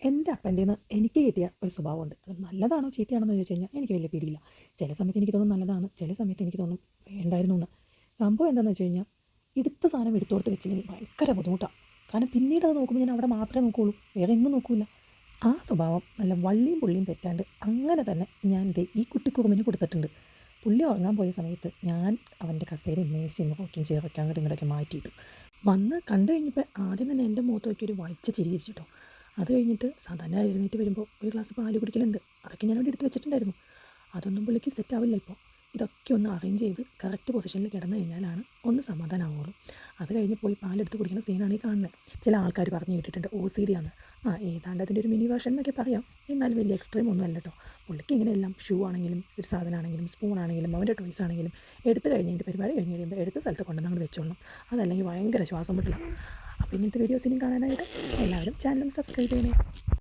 എൻ്റെ അപ്പൻ്റേന്ന് എനിക്ക് കിട്ടിയ ഒരു സ്വഭാവമുണ്ട്. അത് നല്ലതാണോ ചീത്തയാണോ എന്ന് ചോദിച്ചു കഴിഞ്ഞാൽ എനിക്ക് വലിയ പിടിയില്ല. ചില സമയത്ത് എനിക്ക് തോന്നും നല്ലതാണ്, ചില സമയത്ത് എനിക്ക് തോന്നും വേണ്ടായിരുന്നു എന്ന്. സംഭവം എന്താണെന്ന് വെച്ച് കഴിഞ്ഞാൽ എടുത്ത സാധനം എടുത്തോടത്ത് വെച്ചില്ലെങ്കിൽ ഭയങ്കര ബുദ്ധിമുട്ടാണ്. കാരണം പിന്നീട് അത് നോക്കുമ്പോൾ ഞാൻ അവിടെ മാത്രമേ നോക്കുകയുള്ളൂ, വേറെ എങ്ങും നോക്കില്ല. ആ സ്വഭാവം നല്ല വള്ളിയും പുള്ളിയും തെറ്റാണ്ട് അങ്ങനെ തന്നെ ഞാൻ ദേ ഈ കുട്ടിക്കുറുമിന് കൊടുത്തിട്ടുണ്ട്. പുള്ളി ഉറങ്ങാൻ പോയ സമയത്ത് ഞാൻ അവൻ്റെ കസേരയും മേശയും റോക്കിങ് ചെയറൊക്കെ അങ്ങോട്ടും ഇങ്ങോട്ടൊക്കെ മാറ്റിയിട്ടു. വന്ന് കണ്ടു കഴിഞ്ഞപ്പോൾ ആദ്യം തന്നെ എൻ്റെ മുഖത്ത് നോക്കി ഒരു വളിച്ച ചിരി ചിരിച്ചിട്ടോ. അത് കഴിഞ്ഞിട്ട് സാധാരണ എഴുന്നേറ്റ് വരുമ്പോൾ ഒരു ഗ്ലാസ് പാല് കുടിക്കലുണ്ട്, അതൊക്കെ ഞാൻ അവിടെ എടുത്ത് വെച്ചിട്ടുണ്ടായിരുന്നു. അതൊന്നും പുള്ളിക്ക് സെറ്റ് ആവില്ല ഇപ്പോൾ. ഇതൊക്കെ ഒന്ന് അറേഞ്ച് ചെയ്ത് കറക്റ്റ് പൊസിഷനിൽ കിടന്നു കഴിഞ്ഞാലാണ് ഒന്ന് സമാധാനമാവുള്ളൂ. അത് കഴിഞ്ഞ് പോയി പാലെടുത്ത് കുടിക്കുന്ന സീനാണ് ഈ കാണുന്നത്. ചില ആൾക്കാർ പറഞ്ഞു കേട്ടിട്ടുണ്ട് OCD ആണ്. ഏതാണ്ട് അതിൻ്റെ ഒരു മിനി വേർഷൻ എന്നൊക്കെ പറയാം. എന്നാലും വലിയ എക്സ്ട്രീം ഒന്നും അല്ല കേട്ടോ. പുള്ളിക്ക് ഇങ്ങനെയെല്ലാം ഷൂ ആണെങ്കിലും ഒരു സാധനമാണെങ്കിലും സ്പൂൺ ആണെങ്കിലും അവൻ്റെ ടോയ്സ് ആണെങ്കിലും എടുത്ത് കഴിഞ്ഞതിൻ്റെ പരിപാടി കഴിഞ്ഞ് കഴിയുമ്പോൾ എടുത്ത സ്ഥലത്ത് കൊണ്ടുവന്ന് അങ്ങോട്ട് വെച്ചോളണം. അതല്ലെങ്കിൽ ഭയങ്കര ശ്വാസം മുട്ടില്ല. അപ്പോൾ ഇങ്ങനത്തെ വീഡിയോസ് ഇനിയും കാണാനായിട്ട് എല്ലാവരും ചാനൽ ഒന്ന് സബ്സ്ക്രൈബ് ചെയ്യണേ.